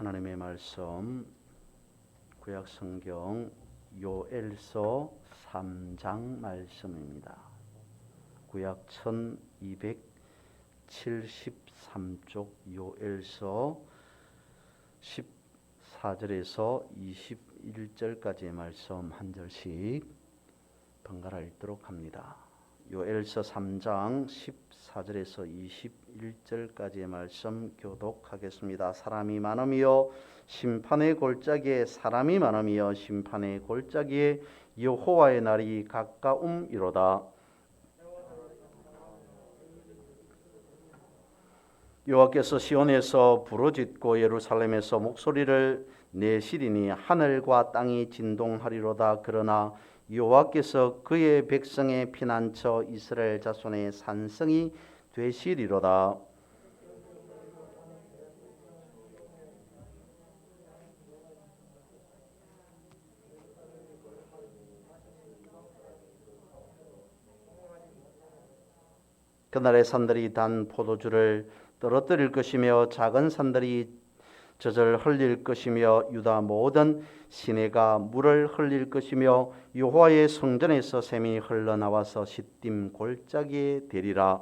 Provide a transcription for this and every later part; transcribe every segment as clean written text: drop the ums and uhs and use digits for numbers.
하나님의 말씀 구약 성경 요엘서 3장 말씀입니다. 구약 1273쪽 요엘서 14절에서 21절까지의 말씀 한 절씩 번갈아 읽도록 합니다. 요엘서 3장 14절에서 21절까지의 말씀 교독하겠습니다. 사람이 많음이여 심판의 골짜기에 사람이 많음이여 심판의 골짜기에 여호와의 날이 가까움이로다. 여호와께서 시온에서 부르짖고 예루살렘에서 목소리를 내시리니 하늘과 땅이 진동하리로다. 그러나 여호와께서 그의 백성의 피난처 이스라엘 자손의 산성이 되시리로다. 그날의 산들이 단 포도주를 떨어뜨릴 것이며 작은 산들이 젖을 흘릴 것이며 유다 모든 시내가 물을 흘릴 것이며 여호와의 성전에서 샘이 흘러나와서 시딤 골짜기에 되리라.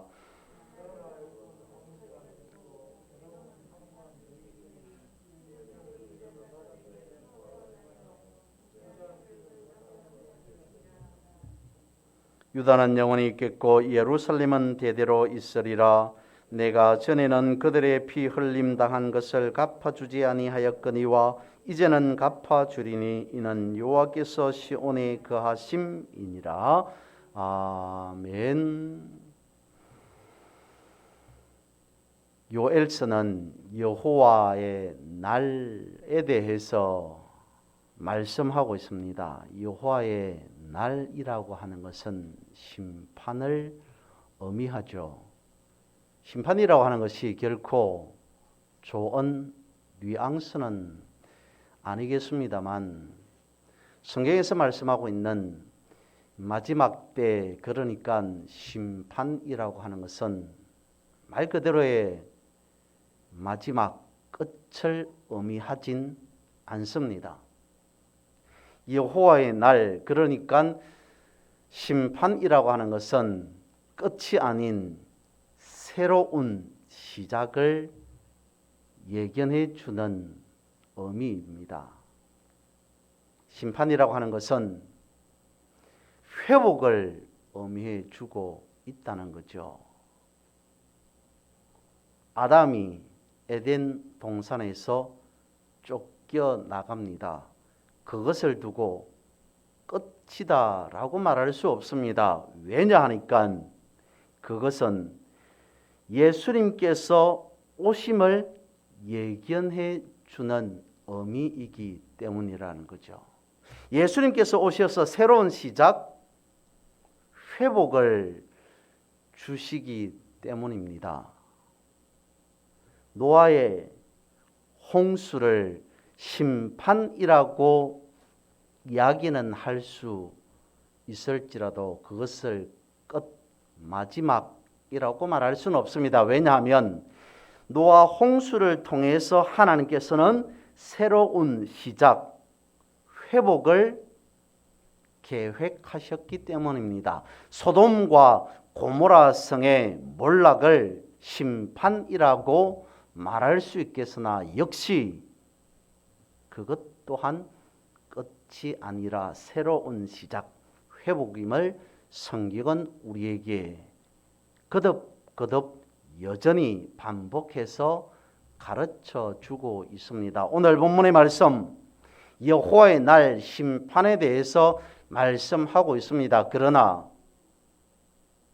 유다는 영원히 있겠고 예루살렘은 대대로 있으리라. 내가 전에는 그들의 피 흘림 당한 것을 갚아주지 아니하였거니와 이제는 갚아주리니 이는 여호와께서 시온에 거하심이니라. 아멘. 요엘서는 여호와의 날에 대해서 말씀하고 있습니다. 여호와의 날이라고 하는 것은 심판을 의미하죠. 심판이라고 하는 것이 결코 좋은 뉘앙스는 아니겠습니다만 성경에서 말씀하고 있는 마지막 때, 그러니까 심판이라고 하는 것은 말 그대로의 마지막 끝을 의미하진 않습니다. 여호와의 날, 그러니까 심판이라고 하는 것은 끝이 아닌 새로운 시작을 예견해 주는 의미입니다. 심판이라고 하는 것은 회복을 의미해 주고 있다는 거죠. 아담이 에덴 동산에서 쫓겨나갑니다. 그것을 두고 끝이다라고 말할 수 없습니다. 왜냐하니까 그것은 예수님께서 오심을 예견해 주는 의미이기 때문이라는 거죠. 예수님께서 오셔서 새로운 시작, 회복을 주시기 때문입니다. 노아의 홍수를 심판이라고 이야기는 할 수 있을지라도 그것을 끝, 마지막이라고 말할 수는 없습니다. 왜냐하면 노아 홍수를 통해서 하나님께서는 새로운 시작, 회복을 계획하셨기 때문입니다. 소돔과 고모라 성의 몰락을 심판이라고 말할 수 있겠으나 역시 그것 또한 끝이 아니라 새로운 시작, 회복임을 성경은 우리에게 거듭거듭 여전히 반복해서 가르쳐 주고 있습니다. 오늘 본문의 말씀, 여호와의 날 심판에 대해서 말씀하고 있습니다. 그러나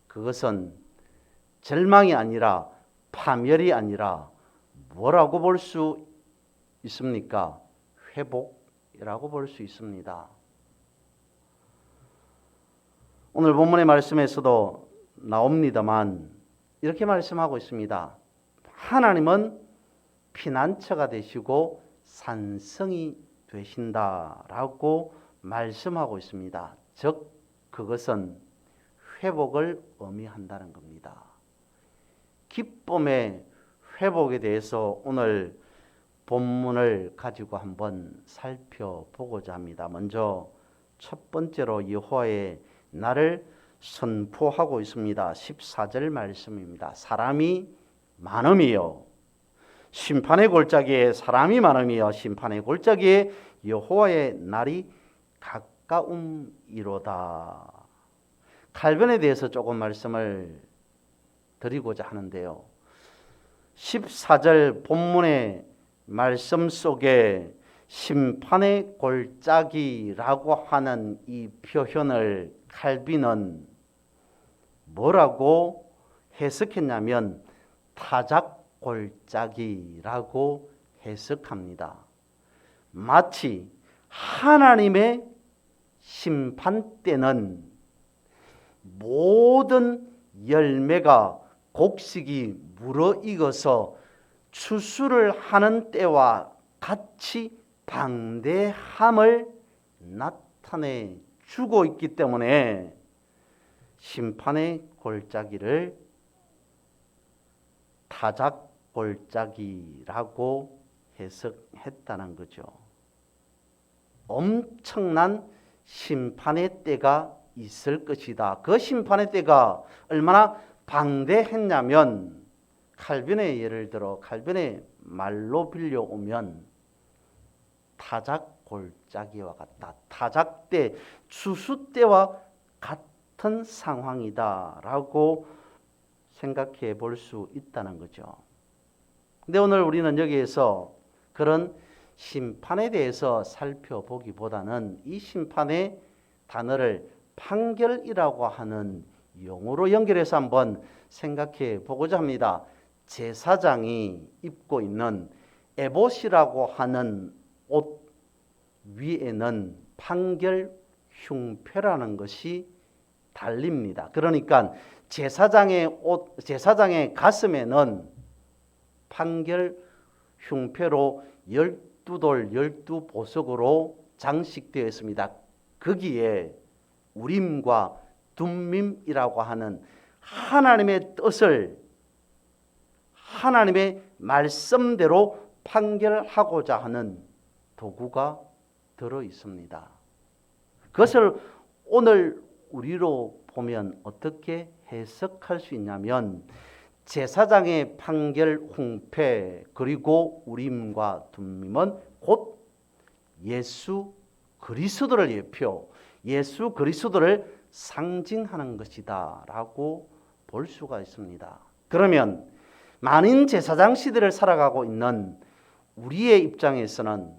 그것은 절망이 아니라 파멸이 아니라 뭐라고 볼 수 있습니까? 회복이라고 볼 수 있습니다. 오늘 본문의 말씀에서도 나옵니다만 이렇게 말씀하고 있습니다. 하나님은 피난처가 되시고 산성이 되신다라고 말씀하고 있습니다. 즉 그것은 회복을 의미한다는 겁니다. 기쁨의 회복에 대해서 오늘 본문을 가지고 한번 살펴보고자 합니다. 먼저 첫 번째로 여호와의 날을 선포하고 있습니다. 14절 말씀입니다. 사람이 많음이요 심판의 골짜기에 사람이 많음이요 심판의 골짜기에 여호와의 날이 가까움이로다. 칼변에 대해서 조금 말씀을 드리고자 하는데요. 14절 본문의 말씀 속에 심판의 골짜기라고 하는 이 표현을 칼빈은 뭐라고 해석했냐면 타작 골짜기라고 해석합니다. 마치 하나님의 심판 때는 모든 열매가 곡식이 무르익어서 추수를 하는 때와 같이 방대함을 나타내 주고 있기 때문에 심판의 골짜기를 타작 골짜기라고 해석했다는 거죠. 엄청난 심판의 때가 있을 것이다. 그 심판의 때가 얼마나 방대했냐면 칼빈의 예를 들어 칼빈의 말로 빌려오면 타작 골짜기와 같다. 타작 때, 추수 때와 같은 상황이다라고 생각해 볼 수 있다는 거죠. 근데 오늘 우리는 여기에서 그런 심판에 대해서 살펴보기보다는 이 심판의 단어를 판결이라고 하는 용어로 연결해서 한번 생각해 보고자 합니다. 제사장이 입고 있는 에봇이라고 하는 옷 위에는 판결 흉패라는 것이 달립니다. 그러니까 제사장의 옷, 제사장의 가슴에는 판결 흉패로 12돌 12보석으로 장식되어 있습니다. 거기에 우림과 둠밈이라고 하는 하나님의 뜻을 하나님의 말씀대로 판결하고자 하는 도구가 들어 있습니다. 그것을 오늘 우리로 보면 어떻게 해석할 수 있냐면 제사장의 판결 흉패 그리고 우림과 둠밈은 곧 예수 그리스도를 예표, 예수 그리스도를 상징하는 것이다 라고 볼 수가 있습니다. 그러면 만인 제사장 시대를 살아가고 있는 우리의 입장에서는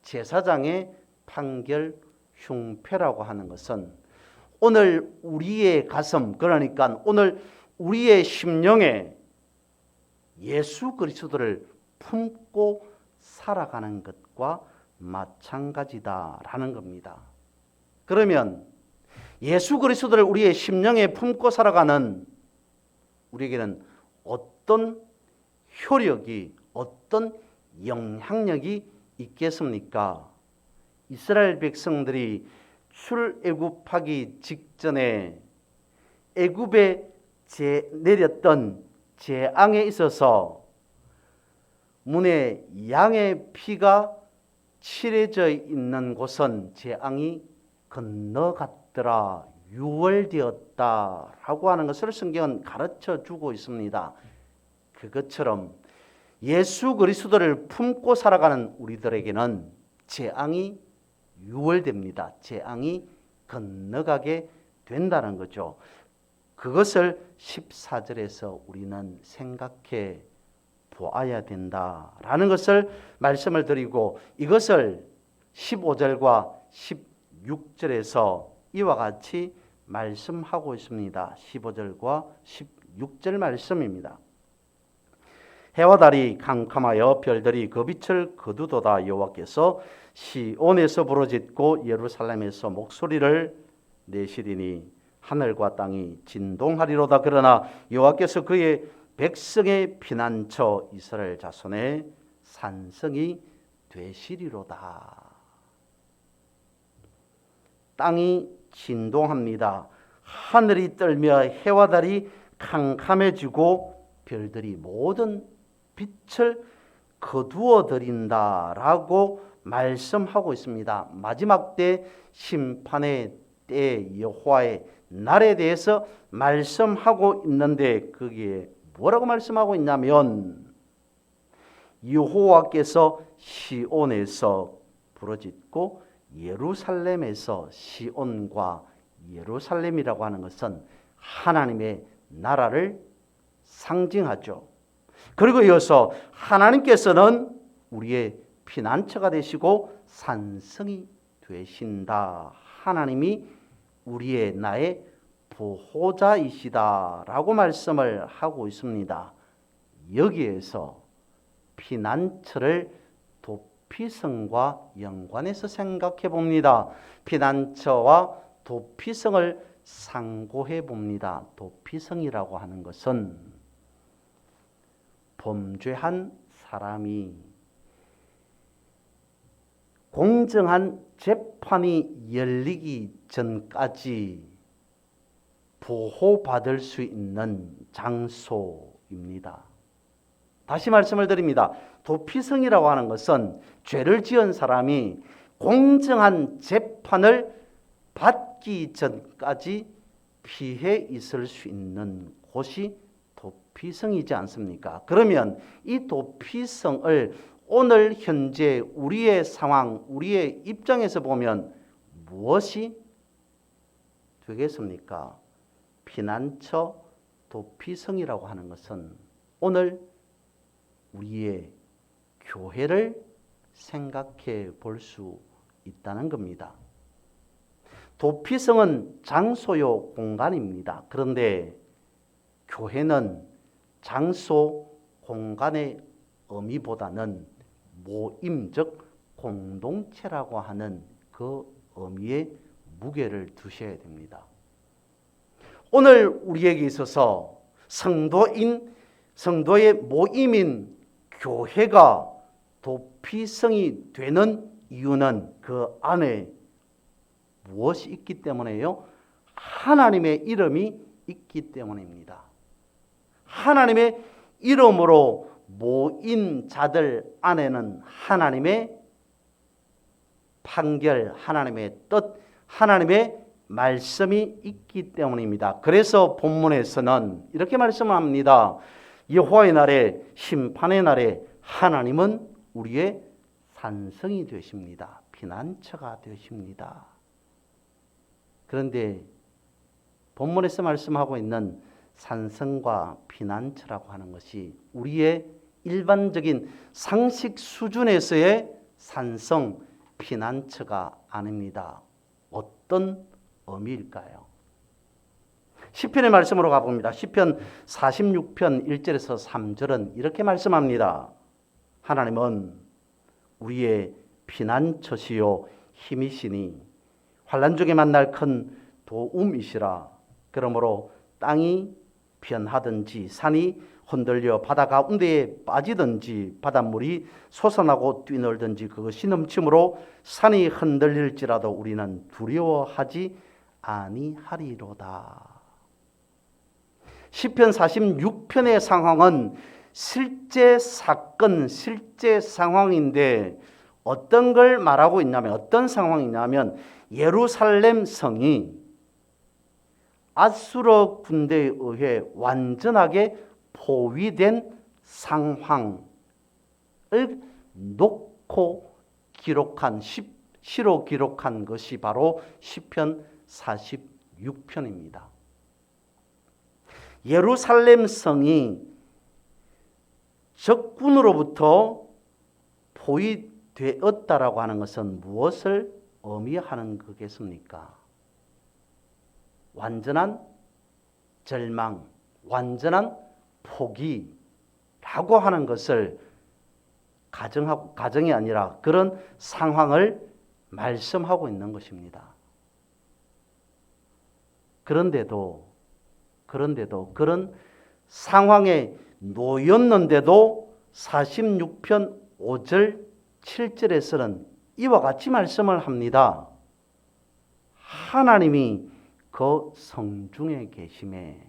제사장의 판결 흉패라고 하는 것은 오늘 우리의 가슴, 그러니까 오늘 우리의 심령에 예수 그리스도를 품고 살아가는 것과 마찬가지다라는 겁니다. 그러면 예수 그리스도를 우리의 심령에 품고 살아가는 우리에게는 어떤 효력이, 어떤 영향력이 있겠습니까? 이스라엘 백성들이 출애굽하기 직전에 애굽에 내렸던 재앙에 있어서 문에 양의 피가 칠해져 있는 곳은 재앙이 건너갔더라, 유월되었다라고 하는 것을 성경은 가르쳐 주고 있습니다. 그것처럼 예수 그리스도를 품고 살아가는 우리들에게는 재앙이 유월됩니다. 재앙이 건너가게 된다는 거죠. 그것을 14절에서 우리는 생각해 보아야 된다라는 것을 말씀을 드리고, 이것을 15절과 16절에서 이와 같이 말씀하고 있습니다. 15절과 16절 말씀입니다. 해와 달이 캄캄하여 별들이 그 빛을 거두도다. 여호와께서 시온에서 부르짖고 예루살렘에서 목소리를 내시리니 하늘과 땅이 진동하리로다. 그러나 여호와께서 그의 백성의 피난처 이스라엘 자손의 산성이 되시리로다. 땅이 진동합니다. 하늘이 떨며 해와 달이 캄캄해지고 별들이 모든 빛을 거두어 드린다라고 말씀하고 있습니다. 마지막 때 심판의 때 여호와의 날에 대해서 말씀하고 있는데 거기에 뭐라고 말씀하고 있냐면 여호와께서 시온에서 부르짖고 예루살렘에서 시온과 예루살렘이라고 하는 것은 하나님의 나라를 상징하죠. 그리고 이어서 하나님께서는 우리의 피난처가 되시고 산성이 되신다. 하나님이 우리의 나의 보호자이시다라고 말씀을 하고 있습니다. 여기에서 피난처를 도피성과 연관해서 생각해 봅니다. 피난처와 도피성을 상고해 봅니다. 도피성이라고 하는 것은 범죄한 사람이 공정한 재판이 열리기 전까지 보호받을 수 있는 장소입니다. 다시 말씀을 드립니다. 도피성이라고 하는 것은 죄를 지은 사람이 공정한 재판을 받기 전까지 피해 있을 수 있는 곳이 도피성이지 않습니까? 그러면 이 도피성을 오늘 현재 우리의 상황, 우리의 입장에서 보면 무엇이 되겠습니까? 피난처 도피성이라고 하는 것은 오늘 우리의 교회를 생각해 볼 수 있다는 겁니다. 도피성은 장소요 공간입니다. 그런데 교회는 장소 공간의 의미보다는 모임적 공동체라고 하는 그 의미에 무게를 두셔야 됩니다. 오늘 우리에게 있어서 성도의 모임인 교회가 도피성이 되는 이유는 그 안에 무엇이 있기 때문에요? 하나님의 이름이 있기 때문입니다. 하나님의 이름으로 모인 자들 안에는 하나님의 판결, 하나님의 뜻, 하나님의 말씀이 있기 때문입니다. 그래서 본문에서는 이렇게 말씀합니다. 여호와의 날에, 심판의 날에 하나님은 우리의 산성이 되십니다. 피난처가 되십니다. 그런데 본문에서 말씀하고 있는 산성과 피난처라고 하는 것이 우리의 일반적인 상식 수준에서의 산성, 피난처가 아닙니다. 어떤 의미일까요? 시편의 말씀으로 가봅니다. 시편 46편 1절에서 3절은 이렇게 말씀합니다. 하나님은 우리의 피난처시요 힘이시니 환난 중에 만날 큰 도움이시라. 그러므로 땅이 변하든지 산이 흔들려 바다 가운데에 빠지든지 바닷물이 솟아나고 뛰놀든지 그것이 넘침으로 산이 흔들릴지라도 우리는 두려워하지 아니하리로다. 시편 46편의 상황은 실제 사건, 실제 상황인데 어떤 걸 말하고 있냐면 어떤 상황이냐면 예루살렘 성이 아수르 군대에 의해 완전하게 포위된 상황을 놓고 기록한 시로 기록한 것이 바로 시편 46편입니다. 예루살렘 성이 적군으로부터 포위되었다라고 하는 것은 무엇을 의미하는 거겠습니까? 완전한 절망, 완전한 포기라고 하는 것을 가정이 아니라 그런 상황을 말씀하고 있는 것입니다. 그런데도 그런 상황에 놓였는데도 46편 5절 7절에서는 이와 같이 말씀을 합니다. 하나님이 그 성중에 계심에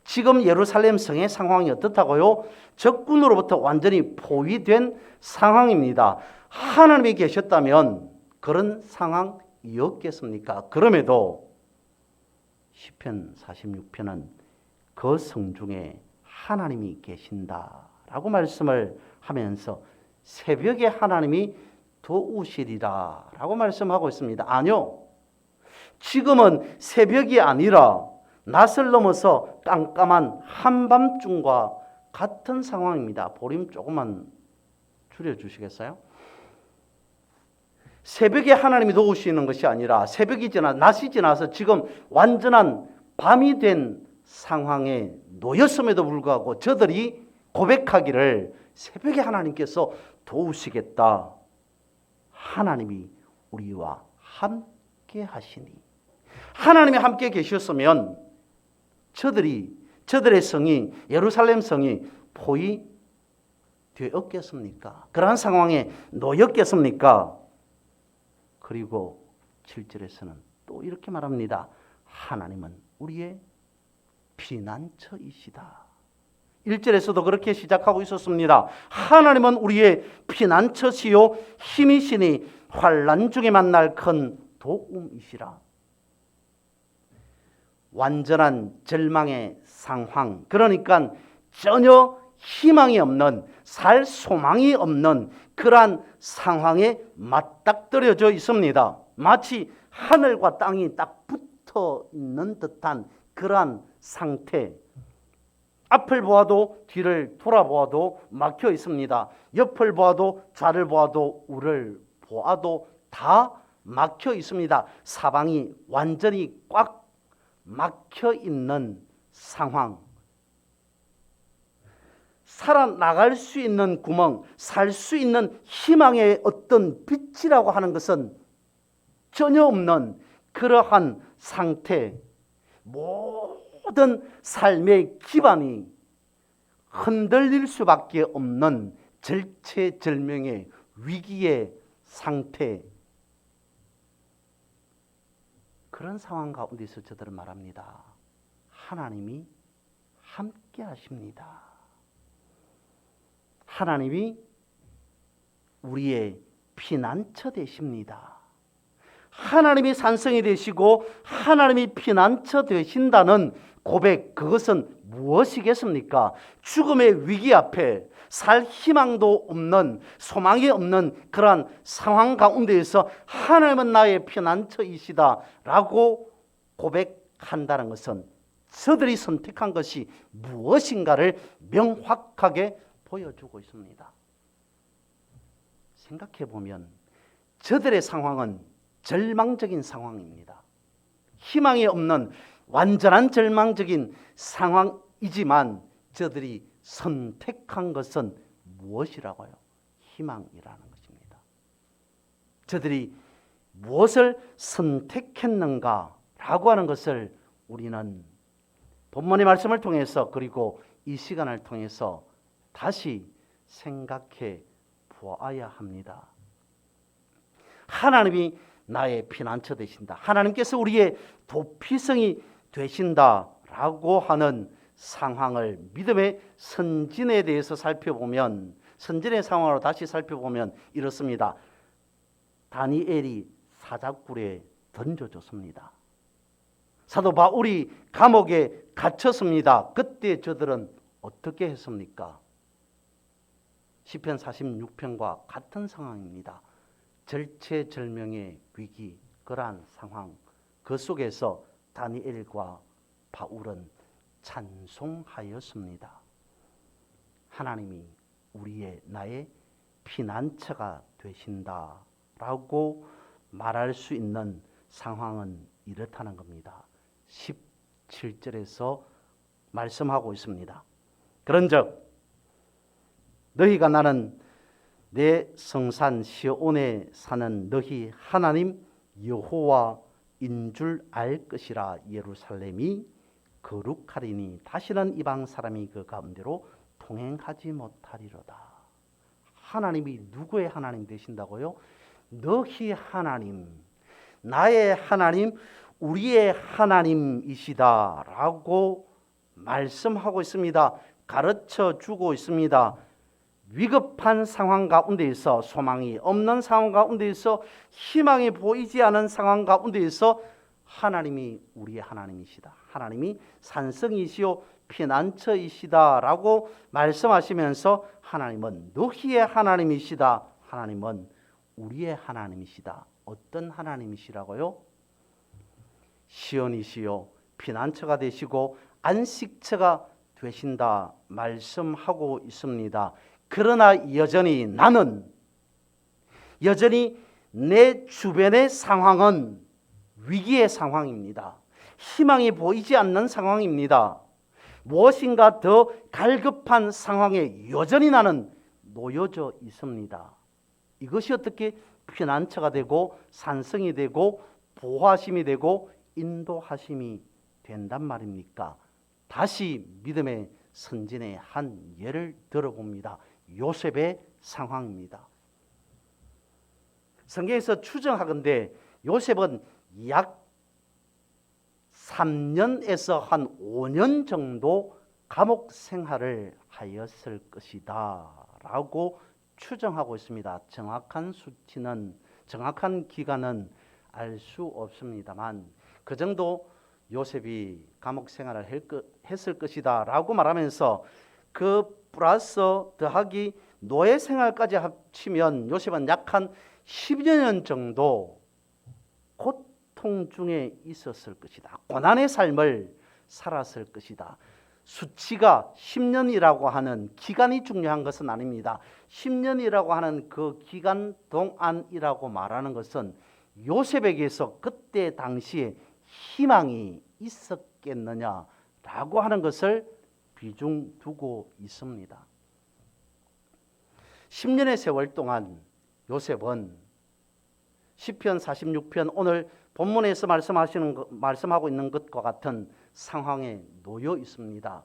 지금 예루살렘 성의 상황이 어떻다고요? 적군으로부터 완전히 포위된 상황입니다. 하나님이 계셨다면 그런 상황이었겠습니까? 그럼에도 시편 46편은 그 성중에 하나님이 계신다라고 말씀을 하면서 새벽에 하나님이 도우시리라 라고 말씀하고 있습니다. 아니요. 지금은 새벽이 아니라 낮을 넘어서 깜깜한 한밤중과 같은 상황입니다. 볼륨 조금만 줄여주시겠어요? 새벽에 하나님이 도우시는 것이 아니라 새벽이 낮이 지나서 지금 완전한 밤이 된 상황에 놓였음에도 불구하고 저들이 고백하기를 새벽에 하나님께서 도우시겠다. 하나님이 우리와 함께 하시니. 하나님이 함께 계셨으면 저들의 성이, 예루살렘 성이 포위되었겠습니까? 그러한 상황에 놓였겠습니까? 그리고 7절에서는 또 이렇게 말합니다. 하나님은 우리의 피난처이시다. 1절에서도 그렇게 시작하고 있었습니다. 하나님은 우리의 피난처시요 힘이시니 환난 중에 만날 큰 도움이시라. 완전한 절망의 상황, 그러니까 전혀 희망이 없는, 살 소망이 없는 그러한 상황에 맞닥뜨려져 있습니다. 마치 하늘과 땅이 딱 붙어 있는 듯한 그러한 상태. 앞을 보아도 뒤를 돌아보아도 막혀 있습니다. 옆을 보아도 좌를 보아도 우를 보아도 다 막혀 있습니다. 사방이 완전히 꽉 막혀 있는 상황. 살아나갈 수 있는 구멍, 살 수 있는 희망의 어떤 빛이라고 하는 것은 전혀 없는 그러한 상태. 모든 삶의 기반이 흔들릴 수밖에 없는 절체절명의 위기의 상태. 그런 상황 가운데서 저들은 말합니다. 하나님이 함께 하십니다. 하나님이 우리의 피난처 되십니다. 하나님이 산성이 되시고 하나님이 피난처 되신다는 고백, 그것은 무엇이겠습니까? 죽음의 위기 앞에 살 희망도 없는, 소망이 없는 그러한 상황 가운데에서 하나님은 나의 피난처이시다 라고 고백한다는 것은 저들이 선택한 것이 무엇인가를 명확하게 보여주고 있습니다. 생각해 보면 저들의 상황은 절망적인 상황입니다. 희망이 없는 완전한 절망적인 상황이지만 저들이 선택한 것은 무엇이라고요? 희망이라는 것입니다. 저들이 무엇을 선택했는가라고 하는 것을 우리는 본문의 말씀을 통해서 그리고 이 시간을 통해서 다시 생각해 보아야 합니다. 하나님이 나의 피난처 되신다. 하나님께서 우리의 도피성이 되신다라고 하는 상황을 믿음의 선진에 대해서 살펴보면, 선진의 상황으로 다시 살펴보면 이렇습니다. 다니엘이 사자굴에 던져졌습니다. 사도 바울이 감옥에 갇혔습니다. 그때 저들은 어떻게 했습니까? 시편 46편과 같은 상황입니다. 절체절명의 위기, 그러한 상황, 그 속에서 다니엘과 바울은 찬송하였습니다. 하나님이 나의 피난처가 되신다라고 말할 수 있는 상황은 이렇다는 겁니다. 17절에서 말씀하고 있습니다. 그런즉 너희가 나는 내 성산 시온에 사는 너희 하나님 여호와인 줄 알 것이라. 예루살렘이 거룩하리니 다시는 이방 사람이 그 가운데로 통행하지 못하리로다. 하나님이 누구의 하나님 되신다고요? 너희 하나님, 나의 하나님, 우리의 하나님이시다라고 말씀하고 있습니다. 가르쳐 주고 있습니다. 위급한 상황 가운데에서, 소망이 없는 상황 가운데에서, 희망이 보이지 않은 상황 가운데에서 하나님이 우리의 하나님이시다. 하나님이 산성이시오 피난처이시다 라고 말씀하시면서 하나님은 너희의 하나님이시다. 하나님은 우리의 하나님이시다. 어떤 하나님이시라고요? 시온이시요 피난처가 되시고 안식처가 되신다 말씀하고 있습니다. 그러나 여전히 나는, 여전히 내 주변의 상황은 위기의 상황입니다. 희망이 보이지 않는 상황입니다. 무엇인가 더 갈급한 상황에 여전히 나는 놓여져 있습니다. 이것이 어떻게 피난처가 되고 산성이 되고 보호하심이 되고 인도하심이 된단 말입니까? 다시 믿음의 선진의 한 예를 들어봅니다. 요셉의 상황입니다. 성경에서 추정하건대 요셉은 약 3년에서 한 5년 정도 감옥 생활을 하였을 것이다 라고 추정하고 있습니다. 정확한 수치는, 정확한 기간은 알 수 없습니다만 그 정도 요셉이 감옥 생활을 했을 것이다 라고 말하면서 그 플러스 더하기 노예 생활까지 합치면 요셉은 약 한 10여 년 정도 고통 중에 있었을 것이다. 고난의 삶을 살았을 것이다. 수치가 10년이라고 하는 기간이 중요한 것은 아닙니다. 10년이라고 하는 그 기간 동안이라고 말하는 것은 요셉에게서 그때 당시에 희망이 있었겠느냐라고 하는 것을 비중 두고 있습니다. 10년의 세월 동안 요셉은 시편 46편 오늘 본문에서 말씀하고 있는 것과 같은 상황에 놓여 있습니다.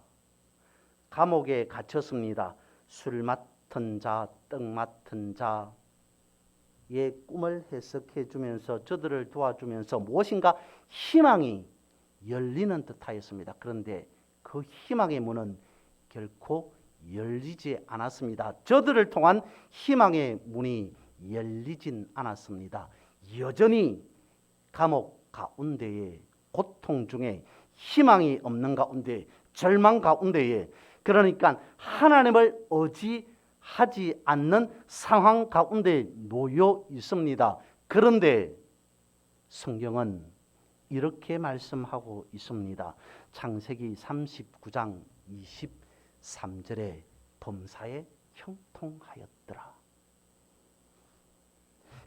감옥에 갇혔습니다. 술 맡은 자, 떡 맡은 자의 꿈을 해석해 주면서 저들을 도와주면서 무엇인가 희망이 열리는 듯하였습니다. 그런데 그 희망의 문은 결코 열리지 않았습니다. 저들을 통한 희망의 문이 열리진 않았습니다. 여전히 감옥 가운데에, 고통 중에, 희망이 없는 가운데, 절망 가운데에, 그러니까 하나님을 의지하지 않는 상황 가운데 놓여 있습니다. 그런데 성경은 이렇게 말씀하고 있습니다. 창세기 39장 23절에 범사에 형통하였더라.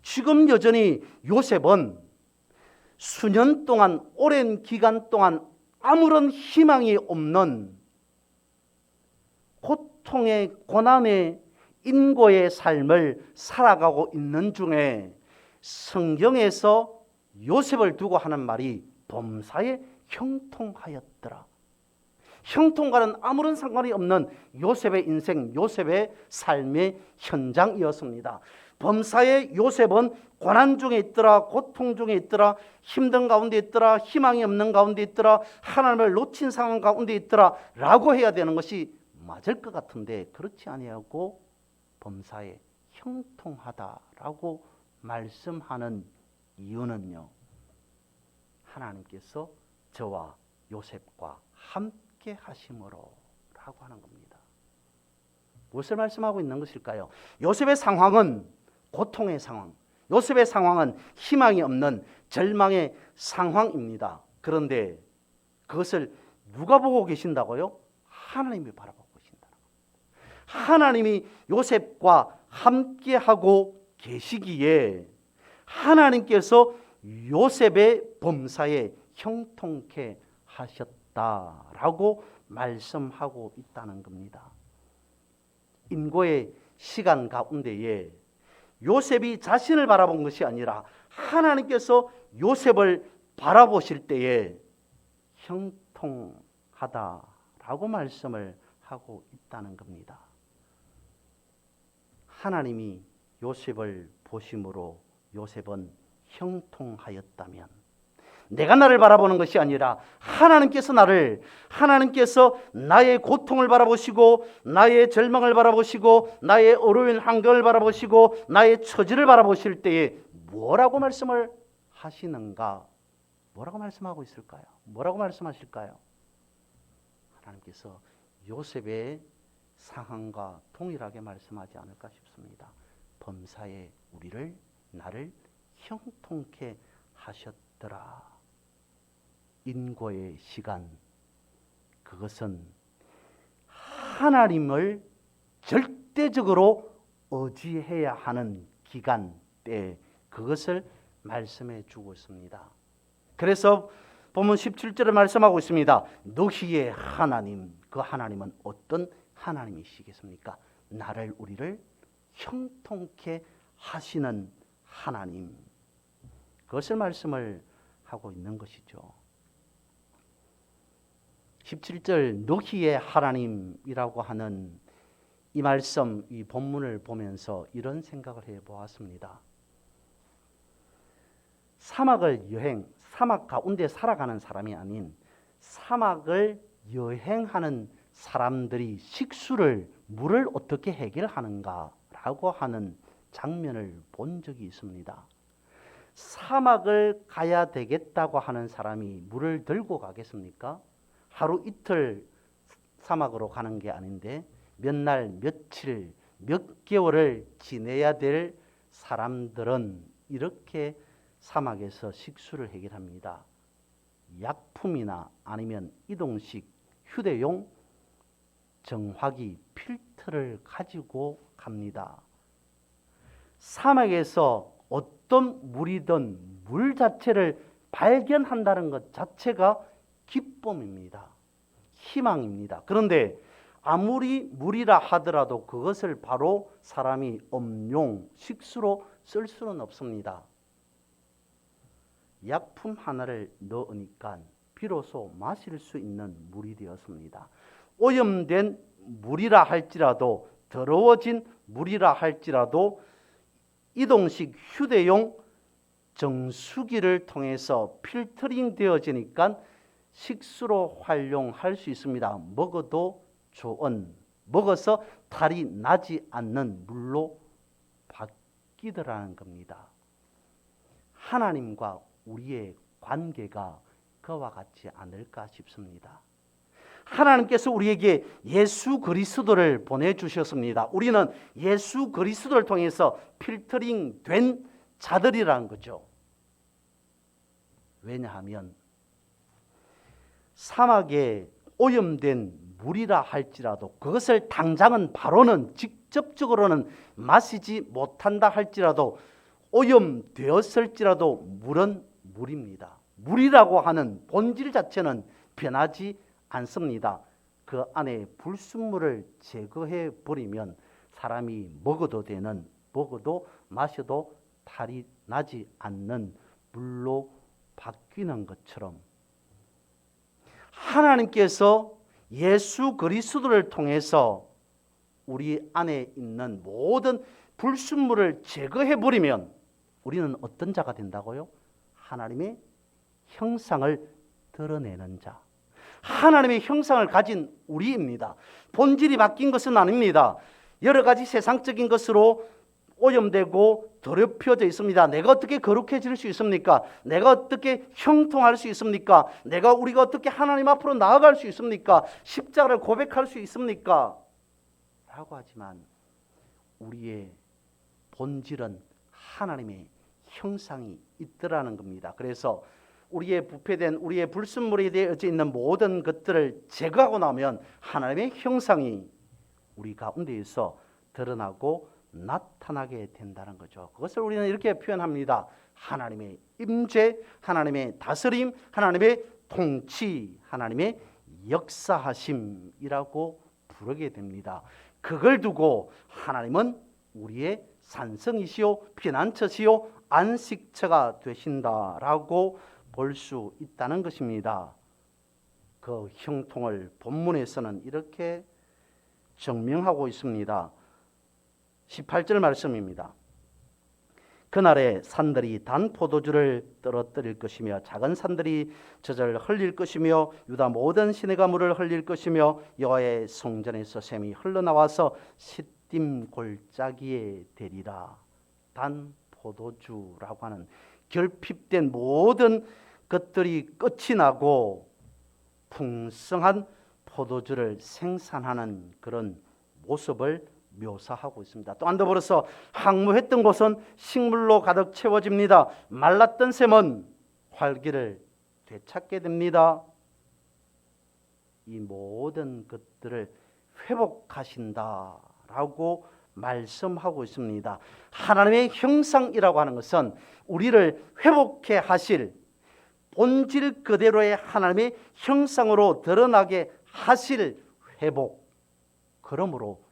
지금 여전히 요셉은 수년 동안, 오랜 기간 동안 아무런 희망이 없는 고통의, 고난의, 인고의 삶을 살아가고 있는 중에 성경에서 요셉을 두고 하는 말이 범사에 형통하였더라. 형통과는 아무런 상관이 없는 요셉의 인생, 요셉의 삶의 현장이었습니다. 범사에 요셉은 고난 중에 있더라, 고통 중에 있더라, 힘든 가운데 있더라, 희망이 없는 가운데 있더라, 하나님을 놓친 상황 가운데 있더라 라고 해야 되는 것이 맞을 것 같은데 그렇지 아니하고 범사에 형통하다라고 말씀하는 이유는요, 하나님께서 저와 요셉과 함께 하심으로 라고 하는 겁니다. 무엇을 말씀하고 있는 것일까요? 요셉의 상황은 고통의 상황, 요셉의 상황은 희망이 없는 절망의 상황입니다. 그런데 그것을 누가 보고 계신다고요? 하나님이 바라보고 계신다. 하나님이 요셉과 함께하고 계시기에 하나님께서 요셉의 범사에 형통케 하셨다라고 말씀하고 있다는 겁니다. 인고의 시간 가운데에 요셉이 자신을 바라본 것이 아니라 하나님께서 요셉을 바라보실 때에 형통하다라고 말씀을 하고 있다는 겁니다. 하나님이 요셉을 보심으로 요셉은 형통하였다면 내가 나를 바라보는 것이 아니라 하나님께서 나의 고통을 바라보시고 나의 절망을 바라보시고 나의 어려운 환경을 바라보시고 나의 처지를 바라보실 때에 뭐라고 말씀을 하시는가? 뭐라고 말씀하고 있을까요? 뭐라고 말씀하실까요? 하나님께서 요셉의 상황과 동일하게 말씀하지 않을까 싶습니다. 범사에 나를 형통케 하셨더라. 인고의 시간, 그것은 하나님을 절대적으로 의지해야 하는 기간 때 그것을 말씀해 주고 있습니다. 그래서 본문 17절에 말씀하고 있습니다. 너희의 하나님, 그 하나님은 어떤 하나님이시겠습니까? 우리를 형통케 하시는 하나님, 그것을 말씀을 하고 있는 것이죠. 17절 너희의 하나님이라고 하는 이 말씀, 이 본문을 보면서 이런 생각을 해보았습니다. 사막 가운데 살아가는 사람이 아닌 사막을 여행하는 사람들이 물을 어떻게 해결하는가라고 하는 장면을 본 적이 있습니다. 사막을 가야 되겠다고 하는 사람이 물을 들고 가겠습니까? 하루 이틀 사막으로 가는 게 아닌데 몇 날, 며칠, 몇 개월을 지내야 될 사람들은 이렇게 사막에서 식수를 해결합니다. 약품이나 아니면 이동식 휴대용 정화기 필터를 가지고 갑니다. 사막에서 어떤 물이든 물 자체를 발견한다는 것 자체가 기쁨입니다. 희망입니다. 그런데 아무리 물이라 하더라도 그것을 바로 사람이 음용, 식수로 쓸 수는 없습니다. 약품 하나를 넣으니까 비로소 마실 수 있는 물이 되었습니다. 오염된 물이라 할지라도, 더러워진 물이라 할지라도 이동식 휴대용 정수기를 통해서 필터링 되어지니까 식수로 활용할 수 있습니다. 먹어도 좋은, 먹어서 탈이 나지 않는 물로 바뀌더라는 겁니다. 하나님과 우리의 관계가 그와 같지 않을까 싶습니다. 하나님께서 우리에게 예수 그리스도를 보내주셨습니다. 우리는 예수 그리스도를 통해서 필터링 된 자들이라는 거죠. 왜냐하면 사막에 오염된 물이라 할지라도 그것을 당장은 바로는 직접적으로는 마시지 못한다 할지라도 오염되었을지라도 물은 물입니다. 물이라고 하는 본질 자체는 변하지 않습니다. 그 안에 불순물을 제거해 버리면 사람이 먹어도 되는, 먹어도 마셔도 탈이 나지 않는 물로 바뀌는 것처럼 하나님께서 예수 그리스도를 통해서 우리 안에 있는 모든 불순물을 제거해 버리면 우리는 어떤 자가 된다고요? 하나님의 형상을 드러내는 자, 하나님의 형상을 가진 우리입니다. 본질이 바뀐 것은 아닙니다. 여러 가지 세상적인 것으로 오염되고 더럽혀져 있습니다. 내가 어떻게 거룩해질 수 있습니까? 내가 어떻게 형통할 수 있습니까? 우리가 어떻게 하나님 앞으로 나아갈 수 있습니까? 십자가를 고백할 수 있습니까? 라고 하지만 우리의 본질은 하나님의 형상이 있더라는 겁니다. 그래서 우리의 부패된 우리의 불순물에 되어져 있는 모든 것들을 제거하고 나면 하나님의 형상이 우리 가운데에서 드러나고 나타나게 된다는 거죠. 그것을 우리는 이렇게 표현합니다. 하나님의 임재, 하나님의 다스림, 하나님의 통치, 하나님의 역사하심이라고 부르게 됩니다. 그걸 두고 하나님은 우리의 산성이시요 피난처시요 안식처가 되신다라고 볼 수 있다는 것입니다. 그 형통을 본문에서는 이렇게 증명하고 있습니다. 18절 말씀입니다. 그날에 산들이 단 포도주를 떨어뜨릴 것이며 작은 산들이 젖을 흘릴 것이며 유다 모든 시내가 물을 흘릴 것이며 여호와의 성전에서 샘이 흘러나와서 시딤 골짜기에 되리라. 단 포도주라고 하는 결핍된 모든 것들이 끝이 나고 풍성한 포도주를 생산하는 그런 모습을 묘사하고 있습니다. 또한 더불어서 항무했던 곳은 식물로 가득 채워집니다. 말랐던 샘은 활기를 되찾게 됩니다. 이 모든 것들을 회복하신다라고 말씀하고 있습니다. 하나님의 형상이라고 하는 것은 우리를 회복해 하실 본질 그대로의 하나님의 형상으로 드러나게 하실 회복, 그러므로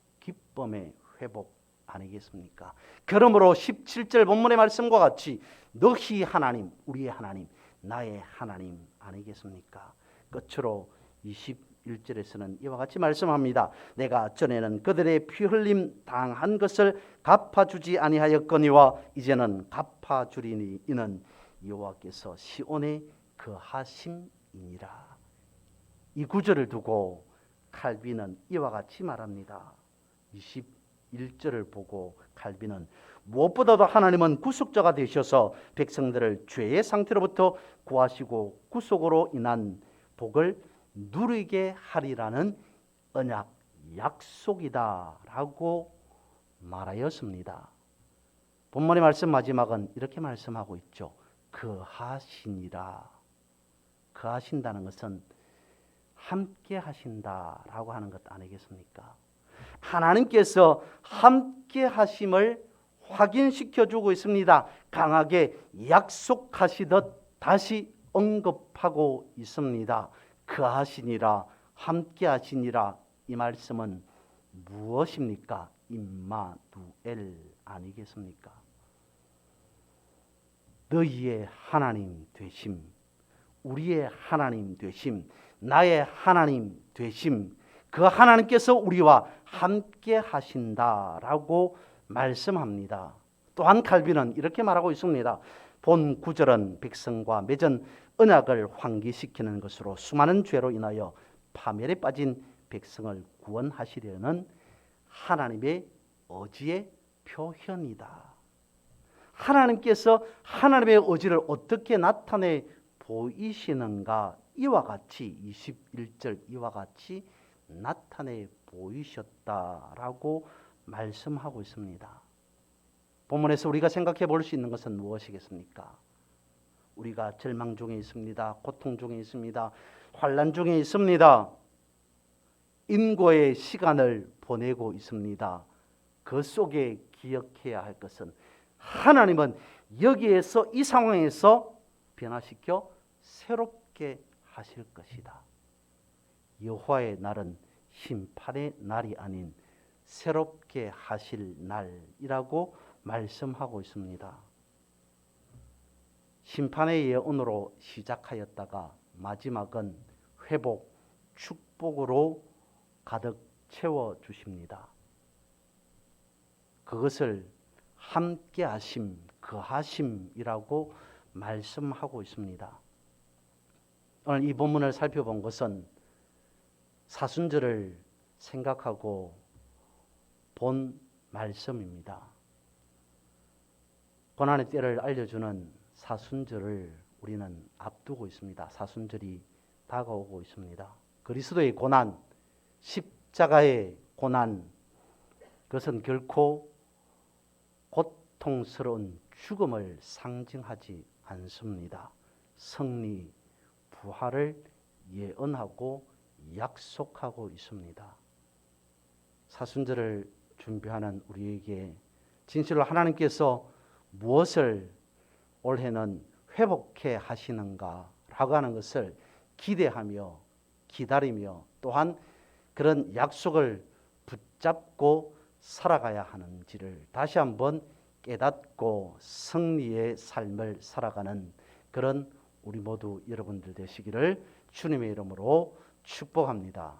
기쁨의 회복 아니겠습니까? 그러므로 17절 본문의 말씀과 같이 너희 하나님, 우리의 하나님, 나의 하나님 아니겠습니까? 끝으로 21절에서는 이와 같이 말씀합니다. 내가 전에는 그들의 피 흘림 당한 것을 갚아주지 아니하였거니와 이제는 갚아주리니 이는 여호와께서 시온에 거하심이니라. 이 구절을 두고 칼빈은 이와 같이 말합니다. 21절을 보고 칼빈은 무엇보다도 하나님은 구속자가 되셔서 백성들을 죄의 상태로부터 구하시고 구속으로 인한 복을 누리게 하리라는 언약 약속이다라고 말하였습니다. 본문의 말씀 마지막은 이렇게 말씀하고 있죠. 거하시니라. 거하신다는 것은 함께 하신다라고 하는 것 아니겠습니까? 하나님께서 함께 하심을 확인시켜 주고 있습니다. 강하게 약속하시듯 다시 언급하고 있습니다. 거하시니라, 함께 하시니라. 이 말씀은 무엇입니까? 임마누엘 아니겠습니까? 너희의 하나님 되심, 우리의 하나님 되심, 나의 하나님 되심, 그 하나님께서 우리와 함께 하신다라고 말씀합니다. 또한 칼빈은 이렇게 말하고 있습니다. 본 구절은 백성과 맺은 언약을 환기시키는 것으로 수많은 죄로 인하여 파멸에 빠진 백성을 구원하시려는 하나님의 의지의 표현이다. 하나님께서 하나님의 의지를 어떻게 나타내 보이시는가? 이와 같이 21절 이와 같이 나타내 보이셨다라고 말씀하고 있습니다. 본문에서 우리가 생각해 볼 수 있는 것은 무엇이겠습니까? 우리가 절망 중에 있습니다. 고통 중에 있습니다. 환난 중에 있습니다. 인고의 시간을 보내고 있습니다. 그 속에 기억해야 할 것은 하나님은 여기에서 이 상황에서 변화시켜 새롭게 하실 것이다. 여호와의 날은 심판의 날이 아닌 새롭게 하실 날이라고 말씀하고 있습니다. 심판의 예언으로 시작하였다가 마지막은 회복, 축복으로 가득 채워 주십니다. 그것을 함께 하심, 거하심이라고 말씀하고 있습니다. 오늘 이 본문을 살펴본 것은 사순절을 생각하고 본 말씀입니다. 고난의 때를 알려주는 사순절을 우리는 앞두고 있습니다. 사순절이 다가오고 있습니다. 그리스도의 고난, 십자가의 고난, 그것은 결코 고통스러운 죽음을 상징하지 않습니다. 승리, 부활을 예언하고 약속하고 있습니다. 사순절을 준비하는 우리에게 진실로 하나님께서 무엇을 올해는 회복해 하시는가라고 하는 것을 기대하며 기다리며 또한 그런 약속을 붙잡고 살아가야 하는지를 다시 한번 깨닫고 승리의 삶을 살아가는 그런 우리 모두 여러분들 되시기를 주님의 이름으로 축복합니다.